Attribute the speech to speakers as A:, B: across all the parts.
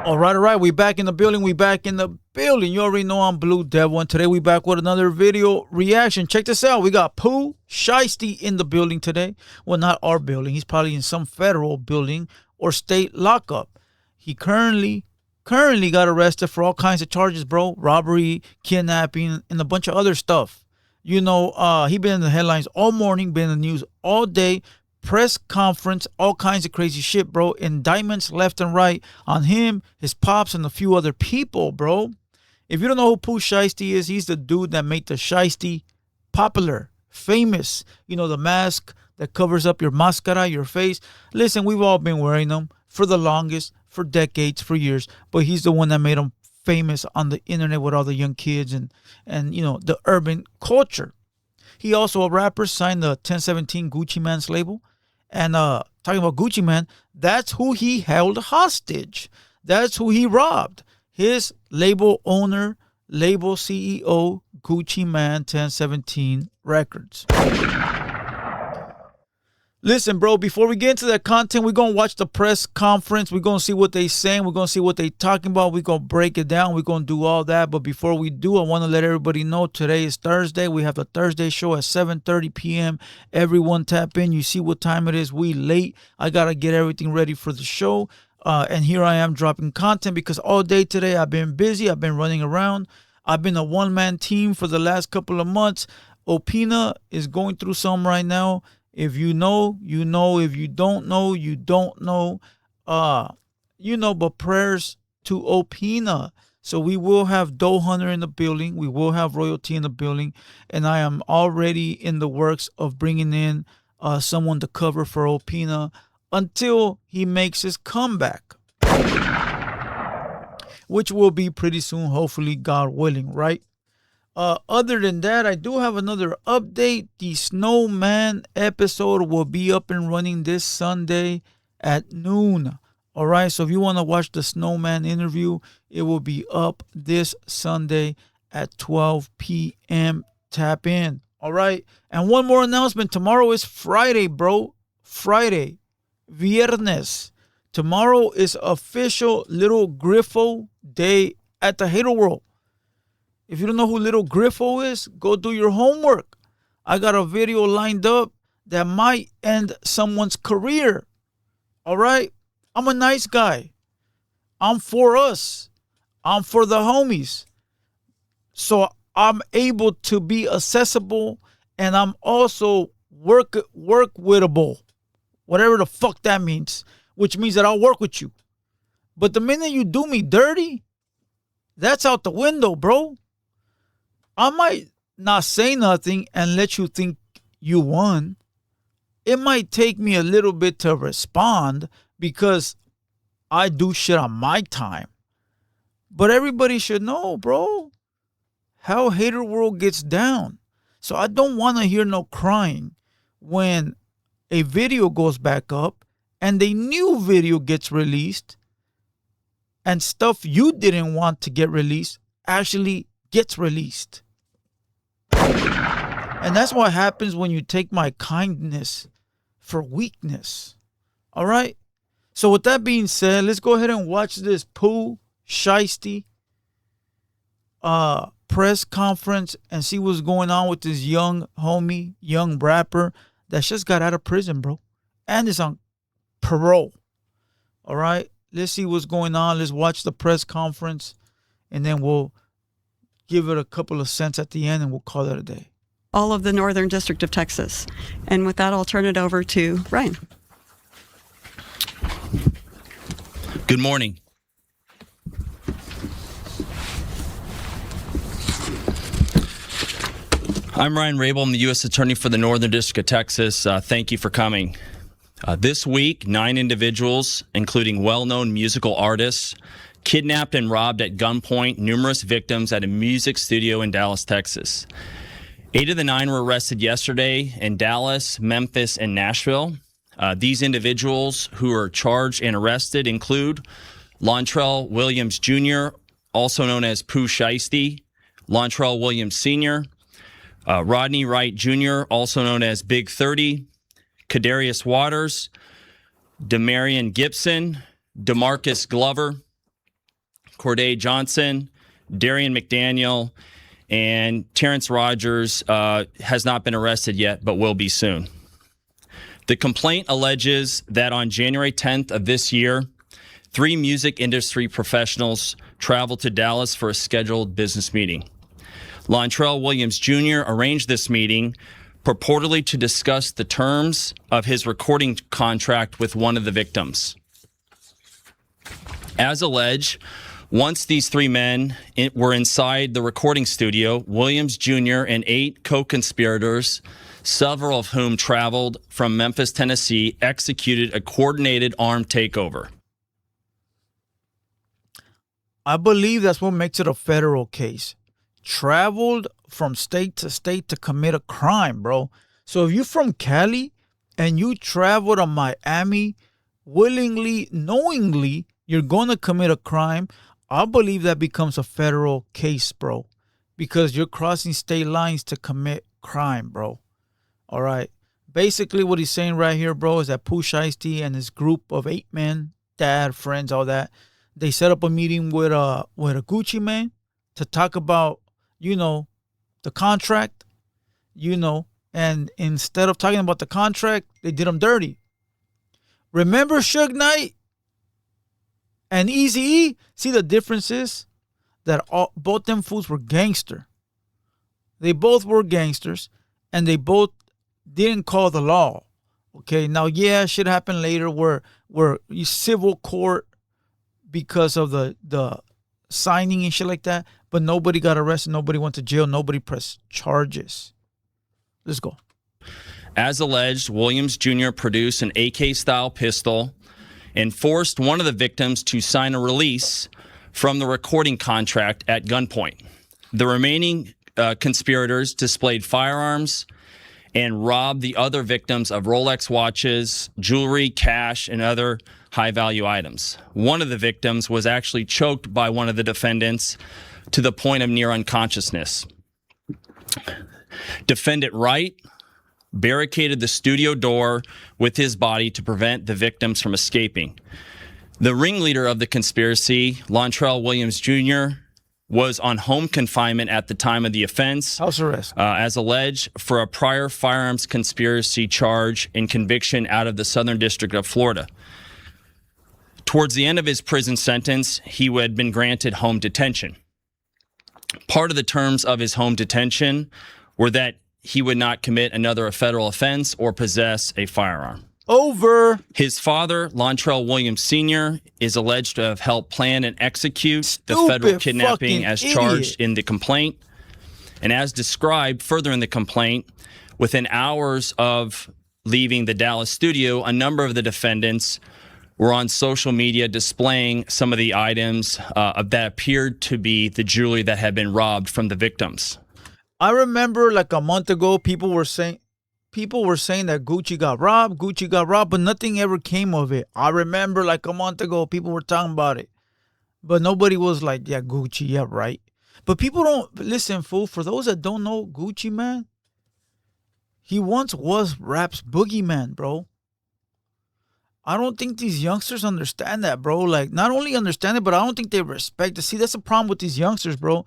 A: All right. We back in the building. You already know I'm Blue Devil, and today we back with another video reaction. Check this out. We got Pooh Shiesty in the building today. Well, not our building. He's probably in some federal building or state lockup. He currently got arrested for all kinds of charges, bro. Robbery, kidnapping, and a bunch of other stuff. You know, he been in the headlines all morning, been in the news all day. Press conference, all kinds of crazy shit, bro. Indictments left and right on him, his pops, and a few other people, bro. If you don't know who Pooh Shiesty is, he's the dude that made the Shiesty popular, famous. You know, the mask that covers up your mascara, your face. Listen, we've all been wearing them for the longest, for decades, for years. But he's the one that made them famous on the internet with all the young kids and you know, the urban culture. He also a rapper, signed the 1017 Gucci Mane's label. And talking about Gucci Mane, that's who he held hostage. That's who he robbed. His label owner, label CEO, Gucci Mane 1017 Records. Listen, bro, before we get into that content, we're going to watch the press conference. We're going to see what they saying. We're going to see what they talking about. We're going to break it down. We're going to do all that. But before we do, I want to let everybody know today is Thursday. We have the Thursday show at 7:30 p.m. Everyone tap in. You see what time it is. We late. I got to get everything ready for the show. And here I am dropping content because all day today I've been busy. I've been running around. I've been a one-man team for the last couple of months. Opina is going through some right now. If you know, you know. If you don't know, you don't know. You know, but prayers to Opina. So we will have Doe Hunter in the building. We will have Royalty in the building. And I am already in the works of bringing in someone to cover for Opina until he makes his comeback. Which will be pretty soon, hopefully, God willing, right? Other than that, I do have another update. The Snowman episode will be up and running this Sunday at noon. All right, so if you want to watch the Snowman interview, it will be up this Sunday at 12 p.m. Tap in. All right, and one more announcement. Tomorrow is Friday, bro. Friday. Viernes. Tomorrow is official Little Griffo Day at the Hater World. If you don't know who Little Griffo is, go do your homework. I got a video lined up that might end someone's career. All right? I'm a nice guy. I'm for us. I'm for the homies. So I'm able to be accessible, and I'm also work-wittable. Whatever the fuck that means. Which means that I'll work with you. But the minute you do me dirty, that's out the window, bro. I might not say nothing and let you think you won. It might take me a little bit to respond because I do shit on my time. But everybody should know, bro, how Hater World gets down. So I don't want to hear no crying when a video goes back up and a new video gets released and stuff you didn't want to get released actually gets released. And that's what happens when you take my kindness for weakness. All right? So with that being said, let's go ahead and watch this Pooh Shiesty press conference and see what's going on with this young homie, young rapper that just got out of prison, bro. And is on parole. All right? Let's see what's going on. Let's watch the press conference. And then we'll give it a couple of cents at the end and we'll call it a day.
B: All of the Northern District of Texas. And with that, I'll turn it over to Ryan.
C: Good morning. I'm Ryan Rabel. I'm the U.S. Attorney for the Northern District of Texas. Thank you for coming. This week, 9 individuals, including well-known musical artists, kidnapped and robbed at gunpoint numerous victims at a music studio in Dallas, Texas. 8 of the 9 were arrested yesterday in Dallas, Memphis, and Nashville. These individuals who are charged and arrested include Lontrell Williams Jr., also known as Pooh Shiesty, Lontrell Williams Sr., Rodney Wright Jr., also known as Big 30, Kadarius Waters, Demarion Gibson, DeMarcus Glover, Corday Johnson, Darian McDaniel, and Terrence Rogers has not been arrested yet, but will be soon. The complaint alleges that on January 10th of this year, 3 music industry professionals traveled to Dallas for a scheduled business meeting. Lontrell Williams Jr. arranged this meeting purportedly to discuss the terms of his recording contract with one of the victims. As alleged, once these 3 men were inside the recording studio, Williams Jr. and 8 co-conspirators, several of whom traveled from Memphis, Tennessee, executed a coordinated armed takeover.
A: I believe that's what makes it a federal case. Traveled from state to state to commit a crime, bro. So if you're from Cali and you travel to Miami willingly, knowingly, you're going to commit a crime, I believe that becomes a federal case, bro. Because you're crossing state lines to commit crime, bro. All right. Basically what he's saying right here, bro, is that Pooh, Shiesty and his group of 8 men, dad, friends, all that, they set up a meeting with a Gucci man to talk about, the contract, and instead of talking about the contract, they did him dirty. Remember Suge Knight and Eazy-E? See, the difference is that both them fools were gangster. They both were gangsters, and they both didn't call the law. Okay, now, yeah, shit happened later where you civil court because of the signing and shit like that, but nobody got arrested, nobody went to jail, nobody pressed charges. Let's go.
C: As alleged, Williams Jr. produced an AK-style pistol and forced one of the victims to sign a release from the recording contract at gunpoint. The remaining conspirators displayed firearms and robbed the other victims of Rolex watches, jewelry, cash, and other high-value items. One of the victims was actually choked by one of the defendants to the point of near unconsciousness. Defendant Wright barricaded the studio door with his body to prevent the victims from escaping. The ringleader of the conspiracy, Lontrell Williams Jr., was on home confinement at the time of the offense.
A: House arrest.
C: As alleged, for a prior firearms conspiracy charge and conviction out of the Southern District of Florida. Towards the end of his prison sentence, he had been granted home detention. Part of the terms of his home detention were that he would not commit another federal offense or possess a firearm.
A: Over.
C: His father, Lontrell Williams Sr., is alleged to have helped plan and execute the federal kidnapping as charged in the complaint. And as described further in the complaint, within hours of leaving the Dallas studio, a number of the defendants were on social media displaying some of the items that appeared to be the jewelry that had been robbed from the victims.
A: I remember like a month ago, people were saying that Gucci got robbed, but nothing ever came of it. I remember like a month ago, people were talking about it, but nobody was like, yeah, Gucci, yeah, right. But people don't listen, fool. For those that don't know Gucci, man, he once was rap's boogeyman, bro. I don't think these youngsters understand that, bro. Like, not only understand it, but I don't think they respect it. See, that's the problem with these youngsters, bro.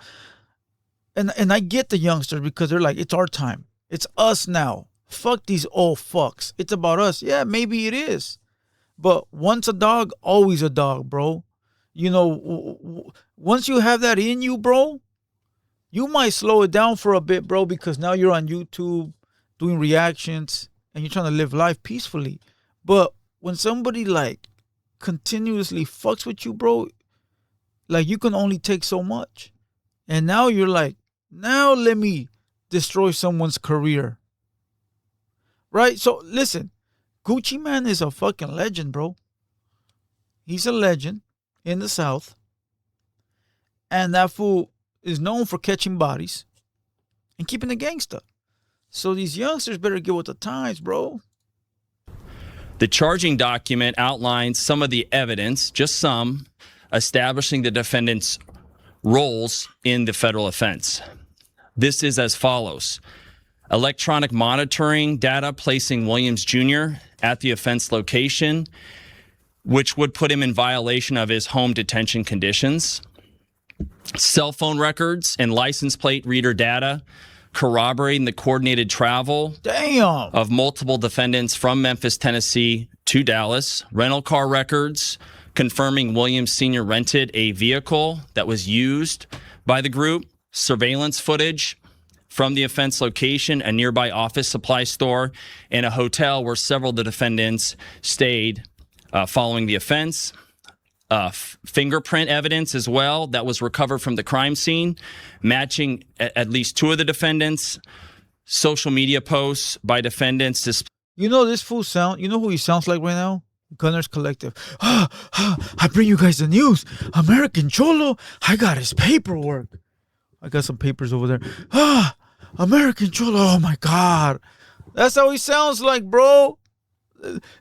A: And I get the youngsters because they're like, it's our time. It's us now. Fuck these old fucks. It's about us. Yeah, maybe it is. But once a dog, always a dog, bro. Once you have that in you, bro, you might slow it down for a bit, bro, because now you're on YouTube doing reactions and you're trying to live life peacefully. But when somebody like continuously fucks with you, bro, like you can only take so much. And now you're like, now let me destroy someone's career. Right? So listen, Gucci Man is a fucking legend, bro. He's a legend in the South. And that fool is known for catching bodies and keeping it gangster. So these youngsters better get with the times, bro.
C: The charging document outlines some of the evidence, just some, establishing the defendant's roles in the federal offense. This is as follows. Electronic monitoring data placing Williams Jr. at the offense location, which would put him in violation of his home detention conditions. cell phone records and license plate reader data corroborating the coordinated travel of multiple defendants from Memphis, Tennessee to Dallas, rental car records confirming Williams Sr. rented a vehicle that was used by the group, surveillance footage from the offense location, a nearby office supply store, and a hotel where several of the defendants stayed following the offense. Fingerprint evidence as well that was recovered from the crime scene, matching at least two of the defendants. Social media posts by defendants.
A: You know this fool sound. You know who he sounds like right now? Gunners Collective. I bring you guys the news. American Cholo. I got his paperwork. I got some papers over there. American Cholo. Oh my God, that's how he sounds like, bro.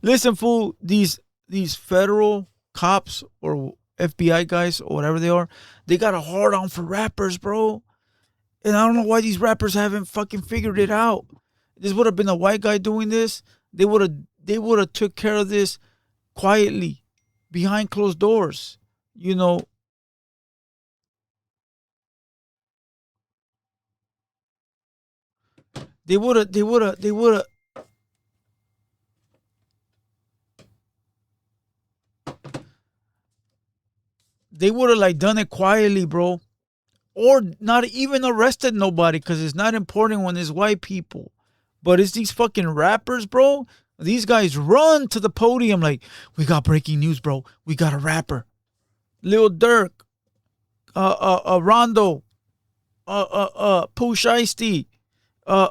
A: Listen, fool. These federal cops or FBI guys or whatever they are, they got a hard on for rappers, bro. And I don't know why these rappers haven't fucking figured it out. This would have been a white guy doing this. They would have took care of this quietly behind closed doors. You know. They would have like done it quietly, bro. Or not even arrested nobody, because it's not important when it's white people. But it's these fucking rappers, bro. These guys run to the podium like, we got breaking news, bro. We got a rapper. Lil Durk. Rondo. Pooh, Shiesty. The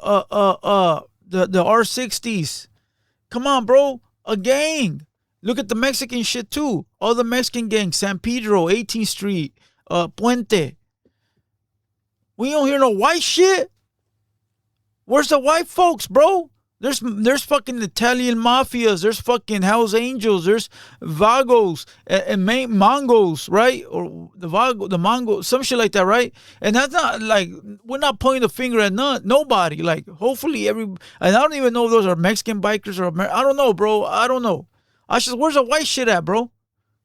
A: R60s. Come on, bro. A gang. Look at the Mexican shit too. All the Mexican gangs. San Pedro, 18th Street, Puente. We don't hear no white shit. Where's the white folks, bro? There's fucking Italian mafias. There's fucking Hell's Angels. There's Vagos and Mongos, right? Or the Mongos, some shit like that, right? And that's not like, we're not pointing the finger at nobody. Like, hopefully and I don't even know if those are Mexican bikers or I don't know, bro. I don't know. Where's the white shit at, bro?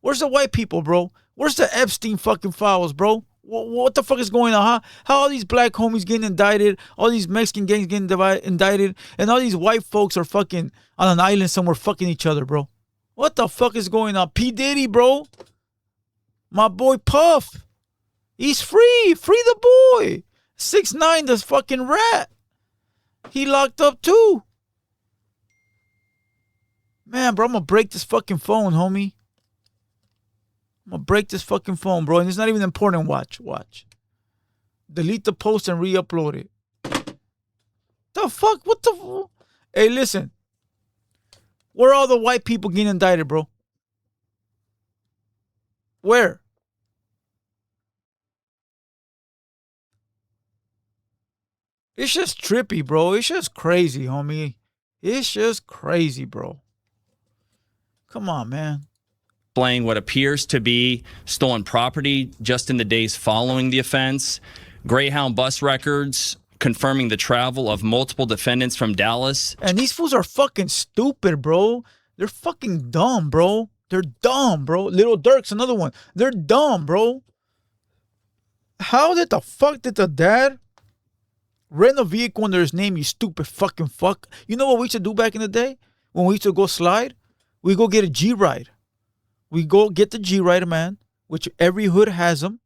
A: Where's the white people, bro? Where's the Epstein fucking files, bro? What the fuck is going on, huh? How all these black homies getting indicted, all these Mexican gangs getting indicted, and all these white folks are fucking on an island somewhere fucking each other, bro? What the fuck is going on? P. Diddy, bro. My boy Puff. He's free. Free the boy. 6ix9ine, this fucking rat. He locked up too. Man, bro, I'm gonna break this fucking phone, homie. I'm gonna break this fucking phone, bro. And it's not even important. Watch. Delete the post and re-upload it. The fuck? What the? Hey, listen. Where are all the white people getting indicted, bro? Where? It's just trippy, bro. It's just crazy, homie. It's just crazy, bro. Come on, man.
C: Displaying what appears to be stolen property just in the days following the offense. Greyhound bus records confirming the travel of multiple defendants from Dallas.
A: And these fools are fucking stupid, bro. They're fucking dumb, bro. They're dumb, bro. Little Durk's another one. They're dumb, bro. How did the fuck did the dad rent a vehicle under his name, you stupid fucking fuck? You know what we used to do back in the day? When we used to go slide? We go get a G-Ride. We go get the G-Ride, man, which every hood has him.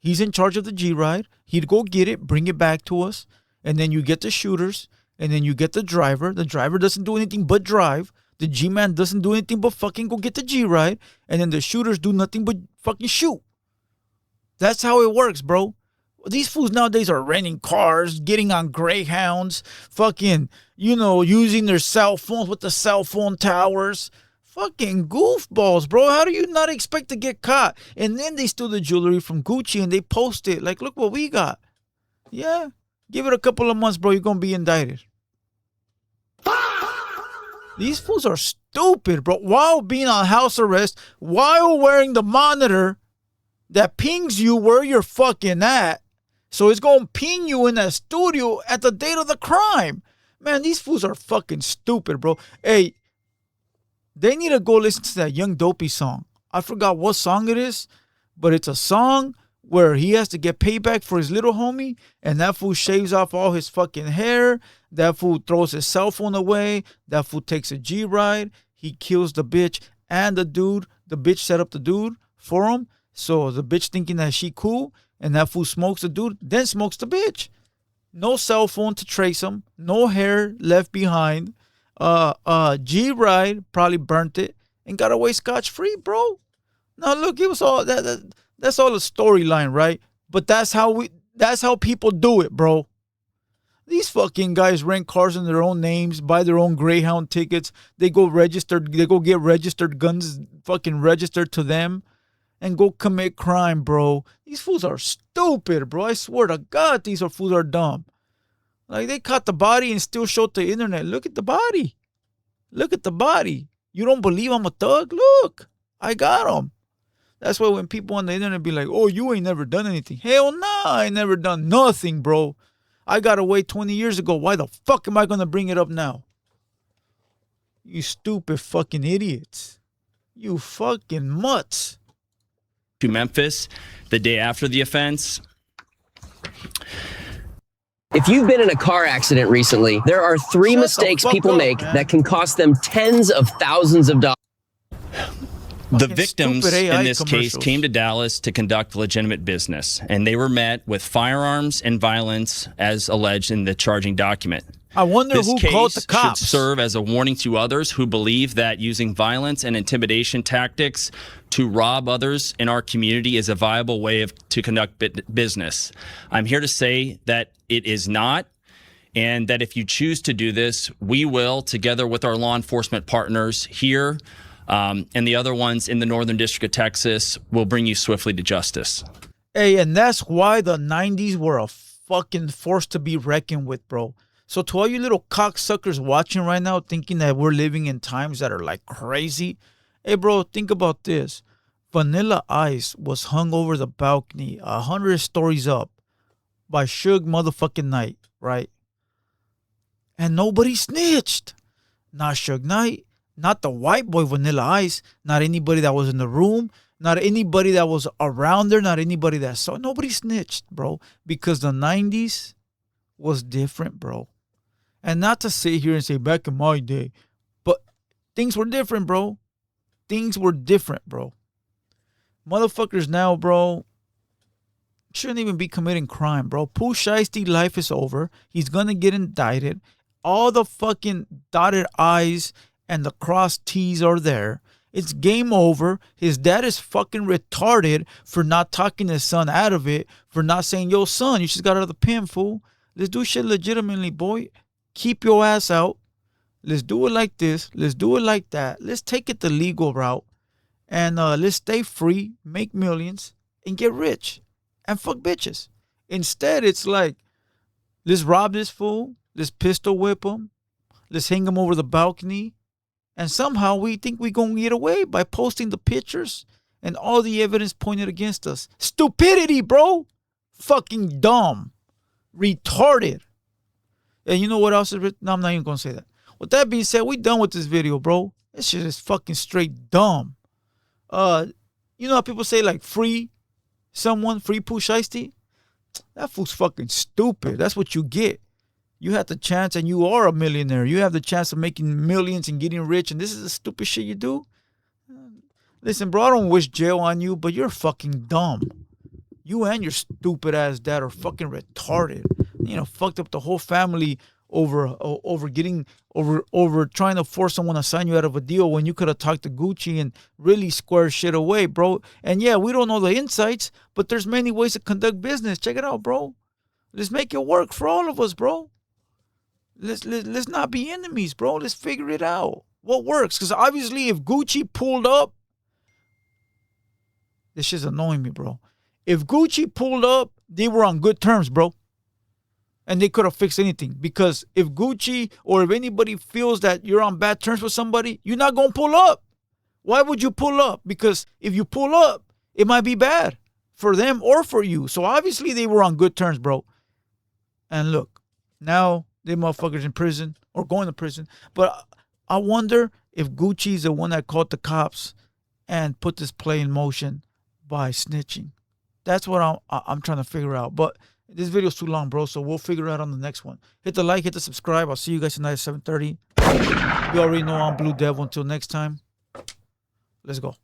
A: He's in charge of the G-Ride. He'd go get it, bring it back to us, and then you get the shooters, and then you get the driver. The driver doesn't do anything but drive. The G-Man doesn't do anything but fucking go get the G-Ride, and then the shooters do nothing but fucking shoot. That's how it works, bro. These fools nowadays are renting cars, getting on Greyhounds, fucking, using their cell phones with the cell phone towers. Fucking goofballs, bro. How do you not expect to get caught? And then they steal the jewelry from Gucci and they post it. Like, look what we got. Yeah. Give it a couple of months, bro. You're going to be indicted. These fools are stupid, bro. While being on house arrest, while wearing the monitor that pings you where you're fucking at. So it's going to ping you in that studio at the date of the crime. Man, these fools are fucking stupid, bro. Hey, they need to go listen to that Young Dopey song. I forgot what song it is, but it's a song where he has to get payback for his little homie, and that fool shaves off all his fucking hair. That fool throws his cell phone away. That fool takes a G ride. He kills the bitch and the dude. The bitch set up the dude for him. So the bitch thinking that she cool, and that fool smokes the dude, then smokes the bitch. No cell phone to trace him. No hair left behind. G ride probably burnt it and got away scotch free, bro. Now look, it was all that's all a storyline, right? But that's how people do it, bro. These fucking guys rent cars in their own names, buy their own Greyhound tickets. They go get registered guns, fucking registered to them, and go commit crime, bro. These fools are stupid, bro. I swear to God, these fools are dumb. Like, they caught the body and still showed the internet. Look at the body. Look at the body. You don't believe I'm a thug? Look, I got him. That's why when people on the internet be like, oh, you ain't never done anything. Hell nah, I ain't never done nothing, bro. I got away 20 years ago. Why the fuck am I going to bring it up now? You stupid fucking idiots. You fucking mutts.
C: To Memphis the day after the offense.
D: If you've been in a car accident recently, there are three mistakes people make that can cost them tens of thousands of dollars.
C: The victims in this case came to Dallas to conduct legitimate business, and they were met with firearms and violence as alleged in the charging document.
A: I wonder who called the cops.
C: Should serve as a warning to others who believe that using violence and intimidation tactics to rob others in our community is a viable way to conduct business. I'm here to say that it is not, and that if you choose to do this, we will, together with our law enforcement partners here, and the other ones in the Northern District of Texas, will bring you swiftly to justice.
A: Hey, and that's why the 90s were a fucking force to be reckoned with, bro. So to all you little cocksuckers watching right now thinking that we're living in times that are like crazy, hey, bro, think about this. Vanilla Ice was hung over the balcony 100 stories up by Suge motherfucking Knight, right? And nobody snitched. Not Suge Knight. Not the white boy Vanilla Ice, not anybody that was in the room, not anybody that was around there, not anybody that saw. Nobody snitched, bro, because the 90s was different, bro. And not to sit here and say back in my day, but things were different, bro. Things were different, bro. Motherfuckers now, bro, shouldn't even be committing crime, bro. Pooh Shiesty life is over. He's going to get indicted. All the fucking dotted I's and the crossed T's are there. It's game over. His dad is fucking retarded for not talking his son out of it, for not saying, yo, son, you just got out of the pen, fool. Let's do shit legitimately, boy. Keep your ass out. Let's do it like this. Let's do it like that. Let's take it the legal route. And let's stay free, make millions, and get rich. And fuck bitches. Instead, it's like, let's rob this fool. Let's pistol whip him. Let's hang him over the balcony. And somehow we think we're going to get away by posting the pictures and all the evidence pointed against us. Stupidity, bro. Fucking dumb. Retarded. And you know what else is? No, I'm not even going to say that. With that being said, we done with this video, bro. This shit is fucking straight dumb. You know how people say, like, free someone, free Pooh Shiesty? That fool's fucking stupid. That's what you get. You had the chance and you are a millionaire. You have the chance of making millions and getting rich, and this is the stupid shit you do? Listen, bro, I don't wish jail on you, but you're fucking dumb. You and your stupid ass dad are fucking retarded. You know, fucked up the whole family over trying to force someone to sign you out of a deal when you could have talked to Gucci and really square shit away, bro. And yeah, we don't know the insights, but there's many ways to conduct business. Check it out, bro. Let's make it work for all of us, bro. Let's not be enemies, bro. Let's figure it out. What works? Because obviously if Gucci pulled up, this shit's annoying me, bro. If Gucci pulled up, they were on good terms, bro. And they could have fixed anything. Because if Gucci or if anybody feels that you're on bad terms with somebody, you're not going to pull up. Why would you pull up? Because if you pull up, it might be bad for them or for you. So obviously they were on good terms, bro. And look, now they motherfuckers in prison or going to prison. But I wonder if Gucci's the one that called the cops and put this play in motion by snitching. That's what I'm trying to figure out. But this video's too long, bro, so we'll figure it out on the next one. Hit the like, hit the subscribe. I'll see you guys tonight at 7:30. You already know I'm Blue Devil. Until next time, let's go.